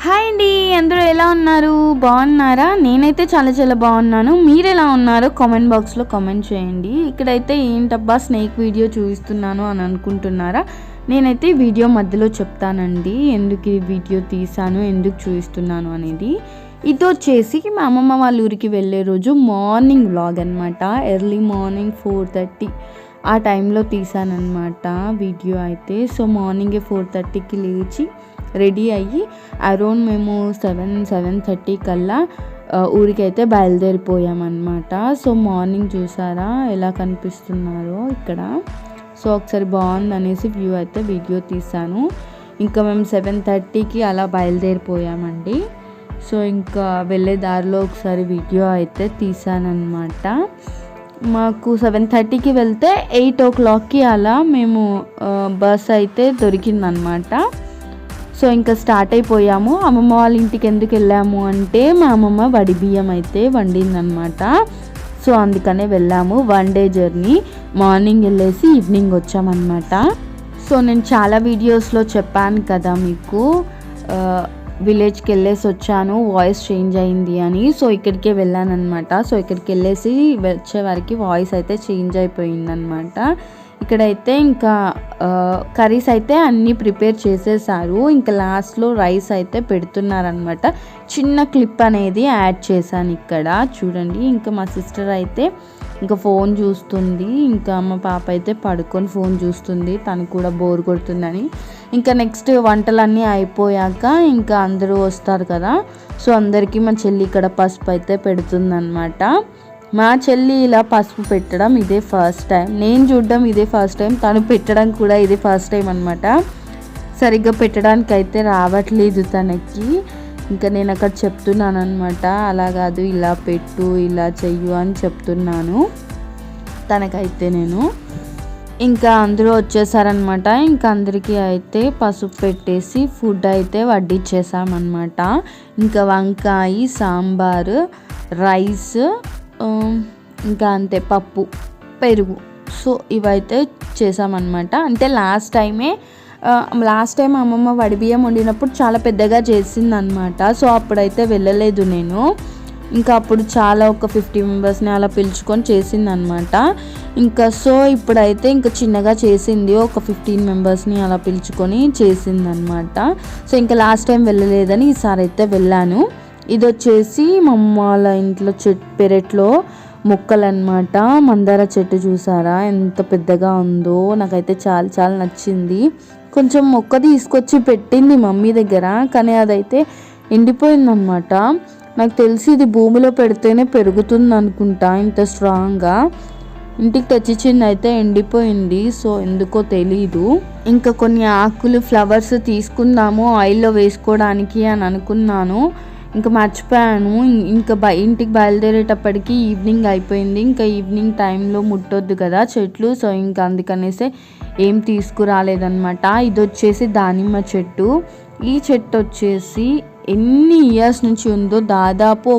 Hi అండి, అందరూ ఎలా ఉన్నారు? బాగున్నారా? నేనైతే చాలా చాలా బాగున్నాను. మీరు ఎలా ఉన్నారో కామెంట్ బాక్స్లో కామెంట్ చేయండి. ఇక్కడైతే ఏంటబ్బా స్నేక్ వీడియో చూపిస్తున్నాను అని అనుకుంటున్నారా? నేనైతే వీడియో మధ్యలో చెప్తానండి ఎందుకు ఈ వీడియో తీసాను, ఎందుకు చూపిస్తున్నాను అనేది. ఇది వచ్చేసి మా అమ్మమ్మ వాళ్ళ ఊరికి వెళ్ళే రోజు మార్నింగ్ వ్లాగ్ అనమాట. ఎర్లీ మార్నింగ్ 4:30 ఆ టైంలో తీసానమాట వీడియో అయితే. సో మార్నింగే 4:30కి లేచి రెడీ అయ్యి అరౌండ్ మేము 7:30 కల్లా ఊరికైతే బయలుదేరిపోయామన్నమాట. సో మార్నింగ్ చూసారా ఎలా కనిపిస్తున్నారో ఇక్కడ. సో ఒకసారి బాగుంది అనేసి వ్యూ అయితే వీడియో తీసాను. ఇంకా మేము 7:30కి అలా బయలుదేరిపోయామండి. సో ఇంకా వెళ్ళే దారిలో ఒకసారి వీడియో అయితే తీసానన్నమాట. మాకు 7:30కి వెళ్తే 8 o'clockకి అలా మేము బస్ అయితే దొరికిందనమాట. సో ఇంకా స్టార్ట్ అయిపోయాము. అమ్మమ్మ వాళ్ళ ఇంటికి ఎందుకు వెళ్ళాము అంటే మా అమ్మమ్మ వడి బియ్యం అయితే వండిందనమాట. సో అందుకనే వెళ్ళాము. 1 day జర్నీ. మార్నింగ్ వెళ్ళేసి ఈవినింగ్ వచ్చామన్నమాట. సో నేను చాలా వీడియోస్లో చెప్పాను కదా మీకు విలేజ్కి వెళ్ళేసి వచ్చాను, వాయిస్ చేంజ్ అయింది అని. సో ఇక్కడికే వెళ్ళాను అనమాట. సో ఇక్కడికి వెళ్ళేసి వచ్చే వారికి వాయిస్ అయితే చేంజ్ అయిపోయిందనమాట. ఇక్కడైతే ఇంకా కర్రీస్ అయితే అన్నీ ప్రిపేర్ చేసేసారు. ఇంకా లాస్ట్లో రైస్ అయితే పెడుతున్నారనమాట. చిన్న క్లిప్ అనేది యాడ్ చేశాను ఇక్కడ చూడండి. ఇంకా మా సిస్టర్ అయితే ఇంకా ఫోన్ చూస్తుంది, ఇంకా మా పాప అయితే పడుకొని ఫోన్ చూస్తుంది, తను కూడా బోర్ కొడుతుందని. ఇంకా నెక్స్ట్ వంటలన్నీ అయిపోయాక ఇంకా అందరూ వస్తారు కదా. సో అందరికీ మా చెల్లి ఇక్కడ పసుపు అయితే పెడుతుందన్నమాట. మా చెల్లి ఇలా పసుపు పెట్టడం ఇదే ఫస్ట్ టైం, నేను చూడడం ఇదే ఫస్ట్ టైం, తను పెట్టడం కూడా ఇదే ఫస్ట్ టైం అనమాట. సరిగ్గా పెట్టడానికి అయితే రావట్లేదు తనకి. ఇంకా నేను అక్కడ చెప్తున్నాను అనమాట, అలా కాదు ఇలా పెట్టు, ఇలా చెయ్యు అని చెప్తున్నాను తనకైతే నేను. ఇంకా అందరూ వచ్చేసారనమాట. ఇంకా అందరికీ అయితే పసుపు పెట్టేసి ఫుడ్ అయితే వడ్డిచ్చేసామన్నమాట. ఇంకా వంకాయ, సాంబారు, రైస్, ఇంకా అంతే పప్పు, పెరుగు. సో ఇవైతే చేసామన్నమాట. అంటే లాస్ట్ టైం అమ్మమ్మ వడిబియ్యం వండినప్పుడు చాలా పెద్దగా చేసిందనమాట. సో అప్పుడైతే వెళ్ళలేదు నేను. ఇంకా అప్పుడు చాలా ఒక 50 మెంబర్స్ని అలా పిలుచుకొని చేసిందనమాట. ఇంకా సో ఇప్పుడైతే ఇంకా చిన్నగా చేసింది, ఒక 15 మెంబర్స్ని అలా పిలుచుకొని చేసిందనమాట. సో ఇంకా లాస్ట్ టైం వెళ్ళలేదని ఈసారి అయితే వెళ్ళాను. ఇది వచ్చేసి మా అమ్మ వాళ్ళ ఇంట్లో పెరట్లో మొక్కలన్నమాట. మందార చెట్టు చూసారా ఎంత పెద్దగా ఉందో, నాకైతే చాలా చాలా నచ్చింది. కొంచెం మొక్క తీసుకొచ్చి పెట్టింది మమ్మీ దగ్గర, కానీ అదైతే ఎండిపోయిందనమాట. నాకు తెలిసి ఇది భూమిలో పెడితేనే పెరుగుతుంది అనుకుంటా ఇంత స్ట్రాంగ్గా. ఇంటికి తెచ్చిచ్చింది అయితే ఎండిపోయింది. సో ఎందుకో తెలీదు. ఇంకా కొన్ని ఆకులు, ఫ్లవర్స్ తీసుకుందాము ఆయిల్లో వేసుకోవడానికి అని అనుకున్నాను, ఇంకా మర్చిపోయాను. ఇంకా ఇంటికి బయలుదేరేటప్పటికి ఈవినింగ్ అయిపోయింది. ఇంకా ఈవినింగ్ టైంలో ముట్టొద్దు కదా చెట్లు. సో ఇంకా అందుకనేసి ఏం తీసుకురాలేదన్నమాట. ఇది వచ్చేసి దానిమ్మ చెట్టు. ఈ చెట్టు వచ్చేసి ఎన్ని ఇయర్స్ నుంచి ఉందో, దాదాపు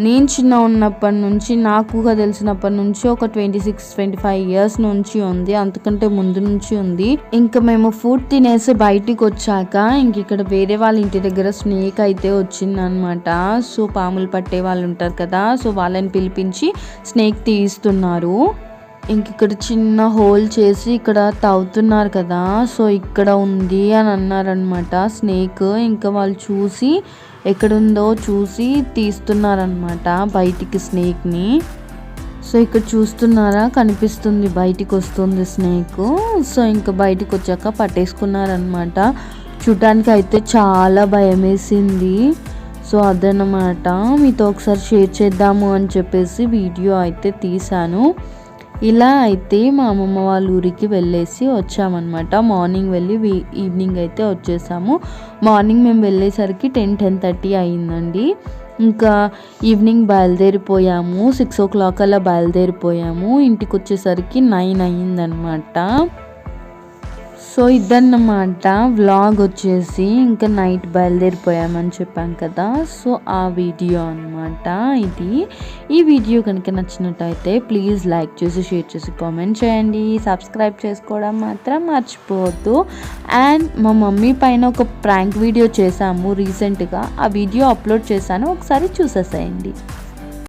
నేను చిన్న ఉన్నప్పటి నుంచి, నాకు తెలిసినప్పటి నుంచి ఒక 26-25 ఇయర్స్ నుంచి ఉంది, అంతకంటే ముందు నుంచి ఉంది. ఇంకా మేము ఫుడ్ తినేసి బయటికి వచ్చాక ఇంక ఇక్కడ వేరే వాళ్ళ ఇంటి దగ్గర స్నేక్ అయితే వచ్చిందనమాట. సో పాములు పట్టే వాళ్ళు ఉంటారు కదా, సో వాళ్ళని పిలిపించి స్నేక్ తీస్తున్నారు. ఇంక ఇక్కడ చిన్న హోల్ చేసి ఇక్కడ తవ్వుతున్నారు కదా, సో ఇక్కడ ఉంది అని అన్నారనమాట స్నేక్. ఇంకా వాళ్ళు చూసి ఎక్కడుందో చూసి తీస్తున్నారనమాట బయటికి స్నేక్ని. సో ఇక్కడ చూస్తున్నారా, కనిపిస్తుంది, బయటికి వస్తుంది స్నేక్. సో ఇంకా బయటికి వచ్చాక పట్టేసుకున్నారనమాట. చూడటానికి అయితే చాలా భయం వేసింది. సో అదనమాట, మీతో ఒకసారి షేర్ చేద్దాము అని చెప్పేసి వీడియో అయితే తీసాను. ఇలా అయితే మా అమ్మమ్మ వాళ్ళ ఊరికి వెళ్ళేసి వచ్చామన్నమాట. మార్నింగ్ వెళ్ళి ఈవినింగ్ అయితే వచ్చేసాము. మార్నింగ్ మేము వెళ్ళేసరికి 10-10:30 అయిందండి. ఇంకా ఈవినింగ్ బయలుదేరిపోయాము. 6 o'clock అలా బయలుదేరిపోయాము. ఇంటికి వచ్చేసరికి 9 అయిందనమాట. సో సో ఇదన్నమాట వ్లాగ్ వచ్చేసి ఇంకా నైట్ బయలుదేరిపోయామని చెప్పాం కదా, సో ఆ వీడియో అన్నమాట ఇది. ఈ వీడియో కనుక నచ్చినట్టయితే ప్లీజ్ లైక్ చేసి షేర్ చేసి కామెంట్ చేయండి, సబ్స్క్రైబ్ చేసుకోవడం మాత్రం మర్చిపోవద్దు. అండ్ మా మమ్మీ పైన ఒక ప్రాంక్ వీడియో చేసాము రీసెంట్గా, ఆ వీడియో అప్లోడ్ చేశాను, ఒకసారి చూసేసేయండి.